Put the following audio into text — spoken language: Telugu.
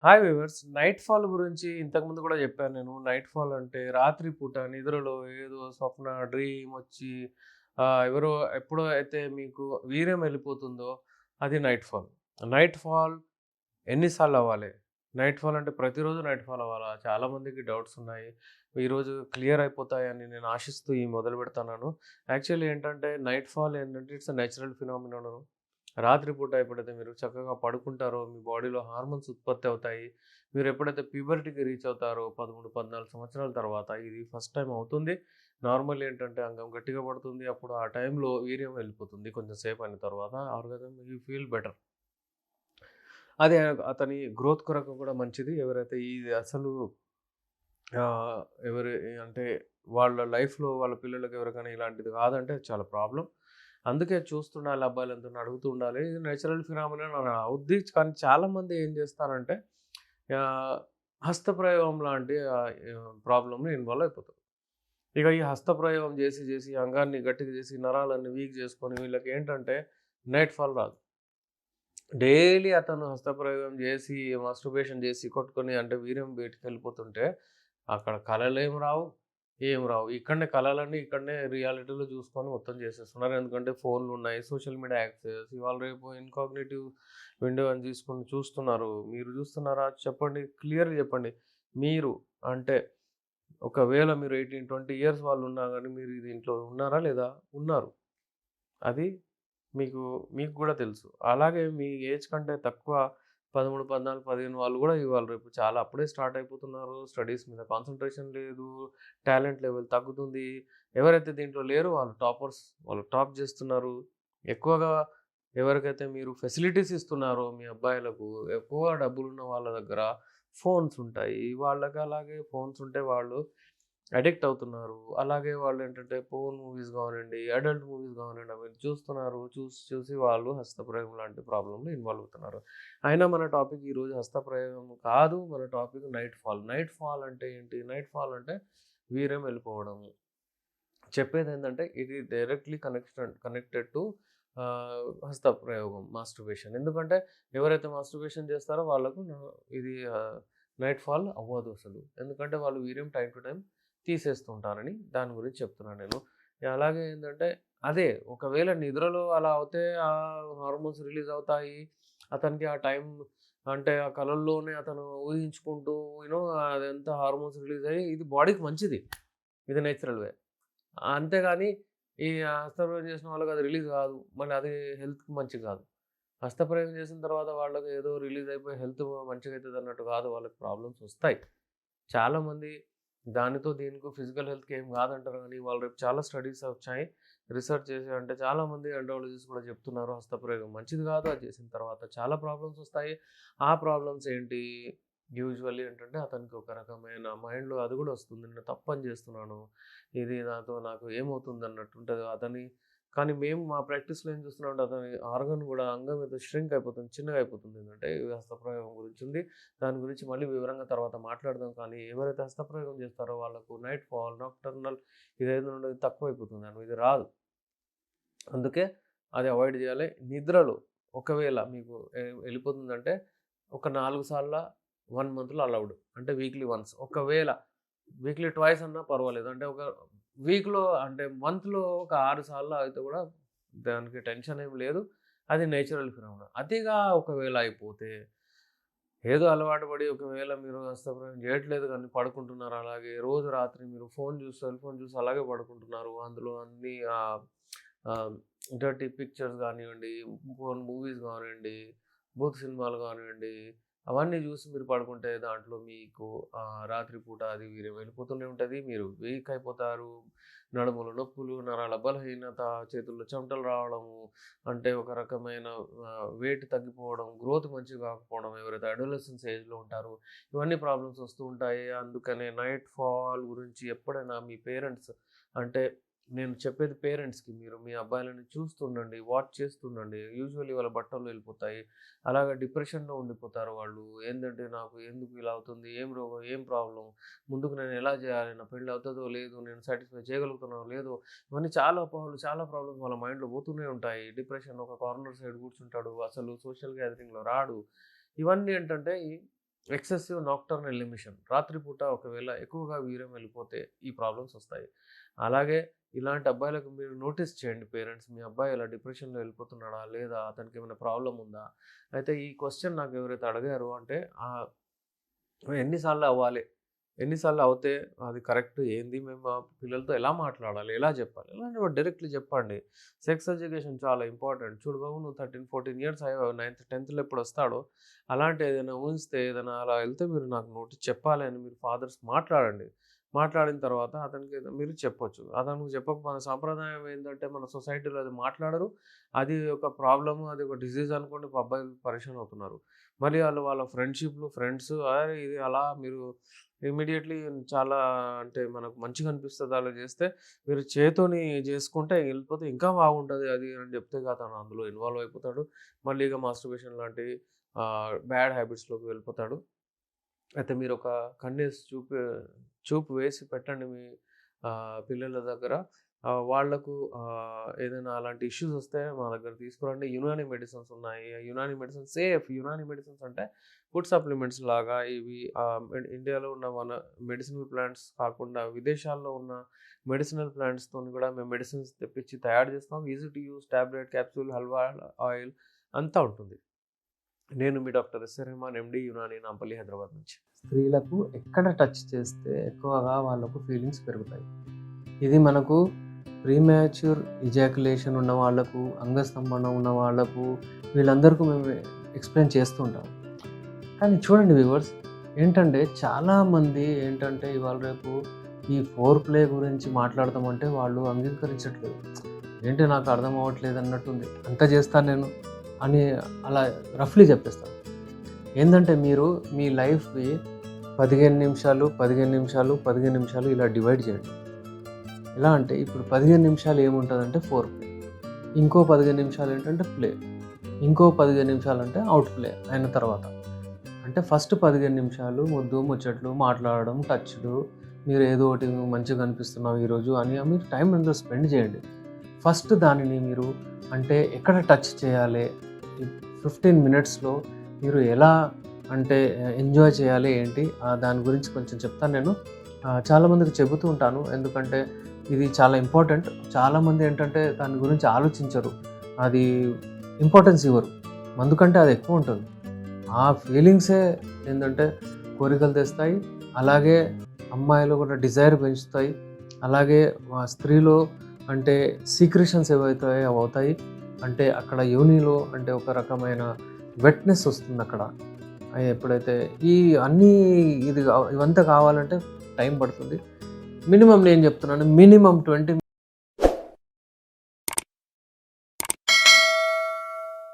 Hi viewers. నైట్ ఫాల్ గురించి ఇంతకుముందు కూడా చెప్పాను నేను. నైట్ ఫాల్ అంటే రాత్రి పూట నిద్రలో ఏదో స్వప్న డ్రీమ్ వచ్చి ఎవరో ఎప్పుడో అయితే మీకు వీర్యం వెళ్ళిపోతుందో అది నైట్ ఫాల్. నైట్ ఫాల్ ఎన్ని సార్లు అవ్వాలి? నైట్ ఫాల్ అంటే ప్రతిరోజు నైట్ ఫాల్ అవ్వాలా? చాలామందికి డౌట్స్ ఉన్నాయి. ఈరోజు క్లియర్ అయిపోతాయని నేను ఆశిస్తూ ఈ మొదలు పెడుతున్నాను. యాక్చువల్లీ ఏంటంటే నైట్ ఫాల్ ఏంటంటే ఇట్స్ ఎ నేచురల్ ఫినామినన్. రాత్రి పూట ఎప్పుడైతే మీరు చక్కగా పడుకుంటారో మీ బాడీలో హార్మోన్స్ ఉత్పత్తి అవుతాయి. మీరు ఎప్పుడైతే ప్యూబర్టీకి రీచ్ అవుతారో 13, 14 సంవత్సరాల తర్వాత ఇది ఫస్ట్ టైమ్ అవుతుంది. నార్మల్ ఏంటంటే అంగం గట్టిగా పడుతుంది. అప్పుడు ఆ టైంలో వీర్యం వెళ్ళిపోతుంది. కొంచెం సేపు అయిన తర్వాత ఆర్గాన్ యూ ఫీల్ బెటర్. అది అతని గ్రోత్ కొరకు కూడా మంచిది. ఎవరైతే ఇది అసలు ఆహ్, ఎవరు అంటే వాళ్ళ లైఫ్‌లో వాళ్ళ పిల్లలకి ఎవరికైనా ఇలాంటిది కాదంటే చాలా ప్రాబ్లమ్. అందుకే చూస్తుండాలి అబ్బాయిలందరిని అడుగుతూ ఉండాలి. ఇది నేచురల్ ఫినామినన్ అని అవుద్ది. కానీ చాలామంది ఏం చేస్తారంటే ఆహ్, హస్తప్రయోగం లాంటి ప్రాబ్లమ్‌లో ఇన్వాల్వ్ అయిపోతారు. ఇక ఈ హస్తప్రయోగం చేసి, చేసి అంగాన్ని గట్టిగా చేసి, నరాలన్నీ వీక్ చేసుకొని వీళ్ళకేంటంటే నైట్ ఫాల్ రాదు. డైలీ అతను హస్తప్రయోగం జేసి, మాస్టర్బేషన్ జేసి, కొట్టుకొని అంటే వీర్యం బయటికెళ్ళిపోతుంటే, అక్కడ కలలేమి రావు, ఏం రావు. ఇక్కడనే కలలన్నీ ఇక్కడనే రియాలిటీలో జూసుకొని మొత్తం జేసేస్తున్నారు. ఎందుకంటే ఫోన్లున్నాయి, సోషల్ మీడియా యాక్సెస్, ఇవాళ రేపు ఇన్‌కాగ్నిటివ్ విండో అని తీసుకొని చూస్తున్నారు. మీరు జూస్తున్నారా? చెప్పండి. క్లియర్‌గా జెప్పండి. మీరు అంటే ఒకవేళ మీరు 18, 20 ఇయర్స్ వాళ్ళున్నా గానీ, మీరు దీంట్లో ఉన్నారా? లేదా? ఉన్నారు. అది మీకు మీకు గూడా తెలుసు. అలాగే మీ ఏజ్ కంటే తక్కువ 13, 14, 15 వాళ్ళు గూడా ఇవాళ రేపు చాలా అప్పుడే స్టార్ట్ అయిపోతున్నారు. స్టడీస్ మీద కాన్సంట్రేషన్ లేదు. టాలెంట్ లెవెల్ తగ్గుతుంది. ఎవరైతే దీంట్లో లేరో వాళ్ళు టాపర్స్. వాళ్ళు టాప్ జేస్తున్నారు. ఎక్కువగా ఎవరికైతే మీరు ఫెసిలిటీస్ ఇస్తున్నారో మీ అబ్బాయిలకు, ఎక్కువ డబ్బులున్న వాళ్ళ దగ్గర ఫోన్స్ ఉంటాయి. వాళ్ళకి అలాగే ఫోన్స్ ఉంటే వాళ్ళు అడిక్ట్ అవుతున్నారు. అలాగే వాళ్ళేంటంటే పోర్న్ మూవీస్ గావనండి, అడల్ట్ మూవీస్ గావనండి అవి చూస్తున్నారు. చూసి, చూసి వాళ్ళు హస్తప్రయోగం లాంటి ప్రాబ్లమ్‌లో ఇన్వాల్వ్ అవుతున్నారు. అయినా మన టాపిక్ ఈరోజు హస్తప్రయోగం కాదు. మన topic night fall. Night fall అంటే ఏంటి? నైట్ ఫాల్ అంటే వీర్యం వెళ్ళిపోవడము. చెప్పేదేంటంటే ఇది డైరెక్ట్‌లీ కనెక్టెడ్ టు హస్తప్రయోగం, మాస్టర్బేషన్. ఎందుకంటే ఎవరైతే మాస్టర్బేషన్ చేస్తారో వాళ్ళకు ఇది నైట్ ఫాల్ అవ్వదు అసలు. ఎందుకంటే వాళ్ళు వీర్యం టైమ్ టు టైమ్ తీసేస్తుంటారని దాని గురించి చెప్తున్నాను నేను. అలాగే ఏందంటే అదే ఒకవేళ నిద్రలో అలా అవుతే హార్మోన్స్ రిలీజ్ అవుతాయి. అతనికి ఆ టైం అంటే ఆ కలల్లోనే అతను ఊహించుకుంటూ అదంతా హార్మోన్స్ రిలీజ్ అయ్యి ఇది బాడీకి మంచిది. ఇది నేచురల్ వే. అంతేగాని ఈ హస్తప్రయోగం చేసిన వాళ్ళకి అది రిలీజ్ కాదు. మళ్ళీ అది హెల్త్‌కి మంచిది కాదు. హస్తప్రయోగం చేసిన తర్వాత వాళ్ళకి ఏదో రిలీజ్ అయిపోయి హెల్త్ మంచిగయితదన్నట్టు కాదు. వాళ్ళకి ప్రాబ్లమ్స్ ఒస్తాయి. చాలామంది దానితో దీనికో ఫిజికల్ హెల్త్‌కి ఏం కాదంటారు గానీ, ఇవాళ రేపు చాలా స్టడీస్ వచ్చాయి. రిసర్చ్ చేసి అంటే చాలామంది ఎండాలజిస్ట్స్ కూడా చెప్తున్నారు హస్తప్రయోగం మంచిది కాదు. అది చేసిన తర్వాత చాలా ప్రాబ్లమ్స్ ఒస్తాయి. ఆ ప్రాబ్లమ్స్ ఏంటి? యూజువల్లీ ఏంటంటే అతనికి ఒక రకమైన మైండ్‌లో అది కూడా వస్తుంది. నేను తప్పని చేస్తున్నాను. ఇది నాకు ఏమవుతుందన్నట్టు ఉంటది. కానీ మేము మా ప్రాక్టీస్‌లో ఏం చూస్తున్నామంటే అతని ఆర్గాన్ కూడా అంగం ఏదో ష్రింక్ అయిపోతుంది. చిన్నగా అయిపోతుంది. ఏంటంటే ఈ హస్తప్రయోగం గురించి ఉంది. దాని గురించి మళ్ళీ వివరంగా తర్వాత మాట్లాడదాం. కానీ ఎవరైతే హస్తప్రయోగం చేస్తారో వాళ్ళకు నైట్ ఫాల్, నాక్టర్నల్ ఇదేదో ఉండేది తక్కువైపోతుందండి. ఇది రాదు. అందుకే అది అవాయిడ్ చేయాలి. నిద్రలో ఒకవేళ మీకు వెళ్ళిపోతుందంటే ఒక 4 సార్ల 1 మంత్‌లో అలౌడ్. అంటే వీక్లీ వన్స్. ఒకవేళ వీక్లీ ట్వైస్ అన్నా పర్వాలేదు. అంటే ఒక వీక్‌లో అంటే మంత్‌లో ఒక 6 సార్లు అయితే కూడా దానికి టెన్షన్ ఏమి లేదు. అది నేచురల్ ఫినామినన్. అతిగా ఒకవేళ అయిపోతే ఏదో అలవాటు పడి ఒకవేళ మీరు హస్తప్రయోగం చేయట్లేదు కానీ పడుకుంటున్నారు అలాగే. రోజు రాత్రి మీరు సెల్ ఫోన్ చూసి అలాగే పడుకుంటున్నారు. అందులో అన్నీ ఆహ్, డర్టీ పిక్చర్స్ గానివ్వండి, మూవీస్ గానివ్వండి, బూత్ సినిమాలు గానివ్వండి, అవన్నీ చూసి మీరు పడుకుంటే దాంట్లో మీకు రాత్రి పూట అది వీర్యం వెళ్ళిపోతూనే ఉంటది. మీరు వీక్ అయిపోతారు. నడుములో నొప్పులు, నరాల బలహీనత, చేతుల్లో చెమటలు రావడము, అంటే ఒక రకమైన వెయిట్ తగ్గిపోవడం, గ్రోత్ మంచిగా కాకపోవడం, ఎవరైతే అడోలసెన్స్ ఏజ్‌లో ఉంటారో ఇవన్నీ ప్రాబ్లమ్స్ వస్తూ ఉంటాయి. అందుకనే నైట్ ఫాల్ గురించి ఎప్పుడైనా మీ పేరెంట్స్ అంటే నేను చెప్పేది పేరెంట్స్‌కి మీరు మీ అబ్బాయిలని చూస్తుండండి, వాచ్ చేస్తుండండి. యూజువల్లీ వాళ్ళ బట్టలు వెళ్ళిపోతాయి. అలాగా డిప్రెషన్‌లో ఉండిపోతారు వాళ్ళు. ఏందంటే నాకు ఎందుకు ఇలా అవుతుంది? ఏం రోగం? ఏం ప్రాబ్లమ్? ముందుకు నేను ఎలా చేయాలి? నా పెళ్లి అవుతదో లేదో? నేను సాటిస్ఫై చేయగలుగుతున్నానో లేదో? ఇవన్నీ చాలా అపోహలు, చాలా ప్రాబ్లమ్స్ వాళ్ళ మైండ్‌లో పోతూనే ఉంటాయి. డిప్రెషన్ ఒక కార్నర్ సైడ్ కూర్చుంటాడు. అసలు సోషల్ గ్యాదరింగ్‌లో రాడు. ఇవన్నీ ఏంటంటే ఎక్సెసివ్ నాక్టర్నల్ ఎమిషన్ రాత్రిపూట ఒకవేళ ఎక్కువగా వీర్యం వెళ్ళిపోతే ఈ ప్రాబ్లమ్స్ వస్తాయి. అలాగే ఇలాంటి అబ్బాయిలకు మీరు నోటీస్ చేయండి పేరెంట్స్. మీ అబ్బాయి ఇలా డిప్రెషన్‌లో వెళ్ళిపోతున్నాడా? లేదా? అతనికి ఏమైనా ప్రాబ్లమ్ ఉందా? అయితే ఈ క్వెషన్ నాకు ఎవరైతే అడిగారో అంటే ఎన్ని సార్లు అవ్వాలి? ఎన్ని సార్లు అవుతే అది కరెక్ట్? ఏంది? మేము మా పిల్లలతో ఎలా మాట్లాడాలి? ఎలా చెప్పాలి? ఇలాంటివి డైరెక్ట్‌లీ చెప్పండి. సెక్స్ ఎడ్యుకేషన్ చాలా ఇంపార్టెంట్. చూడు బాబు నువ్వు 13, 14 ఇయర్స్ అయ్యావు. 9థ్, 10థ్‌లో ఎప్పుడొస్తాడో అలాంటి ఏదైనా ఊహిస్తే ఏదైనా అలా వెళ్తే మీరు నాకు నోటీస్ చెప్పాలి అని మీరు ఫాదర్స్ మాట్లాడండి. మాట్లాడిన తర్వాత అతనికి మీరు చెప్పొచ్చు. అతనికి చెప్పకపోతే సాంప్రదాయం ఏందంటే మన సొసైటీలో అది మాట్లాడరు. అది ఒక ప్రాబ్లము, అది ఒక డిసీజ్ అనుకోండి అబ్బాయిలు పరేషాన్ అవుతున్నారు. మళ్ళీ వాళ్ళ ఫ్రెండ్స్ అరే ఇది అలా మీరు ఇమ్మీడియేట్‌లీ చాలా అంటే మనకు మంచిగా అనిపిస్తది అలా చేస్తే, మీరు చేత్తోని చేసుకుంటే ఎళ్ళిపోతే ఇంకా బాగుంటది అది అని చెప్తే అతను అందులో ఇన్వాల్వ్ అయిపోతాడు. మళ్ళీ ఇక మాస్టర్బేషన్ లాంటి బ్యాడ్ హ్యాబిట్స్‌లోకి వెళ్ళిపోతాడు. అయితే మీరొక కన్నేసి చూపు వేసి పెట్టండి మీ పిల్లల దగ్గర. వాళ్ళకు ఏదైనా అలాంటి ఇష్యూస్ వస్తే మా దగ్గర తీసుకురండి. యునాని మెడిసిన్స్ ఉన్నాయి. Unani medicines safe. Unani medicines అంటే ఫుడ్ సప్లిమెంట్స్ లాగా ఇవి ఇండియాలో ఉన్న మన మెడిసినల్ ప్లాంట్స్ కాకుండా విదేశాల్లో ఉన్న మెడిసినల్ ప్లాంట్స్‌తోని కూడా మేము మెడిసిన్స్ తెప్పించి తయారు చేస్తాం. Easy to use tablet, capsule, halwa oil అంతా ఉంటుంది. నేను మీ డాక్టర్ ఎస్ రెహమాన్ ఎండి యునాని నాంపల్లి హైదరాబాద్ నుంచి. స్త్రీలకు ఎక్కడ టచ్ చేస్తే ఎక్కువగా వాళ్ళకు ఫీలింగ్స్ పెరుగుతాయి. ఇది మనకు ప్రీమ్యాచ్యూర్ ఇజాక్యులేషన్ ఉన్న వాళ్ళకు, అంగస్తంభన ఉన్న వాళ్ళకు వీళ్ళందరికీ మేము ఎక్స్‌ప్లెయిన్ చేస్తుంటాం. కానీ చూడండి వ్యూవర్స్ ఏంటంటే చాలామంది ఏంటంటే ఇవాళ రేపు ఈ ఫోర్ ప్లే గురించి మాట్లాడతామంటే వాళ్ళు అంగీకరించట్లేదు. ఏంటి నాకు అర్థం అవ్వట్లేదు అన్నట్టుంది. అంతా చేస్తాను నేను అని అలా రఫ్లీ చెప్పేస్తాను. ఏందంటే మీరు మీ లైఫ్‌ని 15 నిమిషాలు, 15 నిమిషాలు, 15 నిమిషాలు ఇలా డివైడ్ చేయండి. ఎలా అంటే ఇప్పుడు 15 నిమిషాలు ఏముంటుందంటే ఫోర్ ప్లే. ఇంకో 15 నిమిషాలు ఏంటంటే ప్లే. ఇంకో 15 నిమిషాలు అంటే అవుట్ ప్లే అయిన తర్వాత. అంటే ఫస్ట్ 15 నిమిషాలు ముద్దు, ముచ్చట్లు, మాట్లాడడం, టచ్‌లు, మీరు ఏదో ఒకటి మంచిగా కనిపిస్తున్నావు ఈరోజు అని మీరు టైం అందులో స్పెండ్ చేయండి. ఫస్ట్ దానిని మీరు అంటే ఎక్కడ టచ్ చేయాలి, 15 మినిట్స్‌లో మీరు ఎలా అంటే ఎంజాయ్ చేయాలి ఏంటి దాని గురించి కొంచెం చెప్తాను నేను. చాలామందికి చెబుతూ ఉంటాను. ఎందుకంటే ఇది చాలా ఇంపార్టెంట్. చాలామంది ఏంటంటే దాని గురించి ఆలోచించరు. అది ఇంపార్టెన్స్ ఇవ్వరు. మందు కంటే అది ఎక్కువ ఉంటుంది. ఆ ఫీలింగ్సే ఏంటంటే కోరికలు తెస్తాయి. అలాగే అమ్మాయిలో కూడా డిజైర్ పెంచుతాయి. అలాగే స్త్రీలో అంటే సీక్రెషన్స్ ఏవైతాయో అవి అవుతాయి. అంటే అక్కడ యోనిలో అంటే ఒక రకమైన వెట్‌నెస్ వస్తుంది అక్కడ. ఎప్పుడైతే ఈ అన్నీ ఇవంతా కావాలంటే టైం పడుతుంది. మినిమమ్ నేను చెప్తున్నాను. మినిమమ్ 20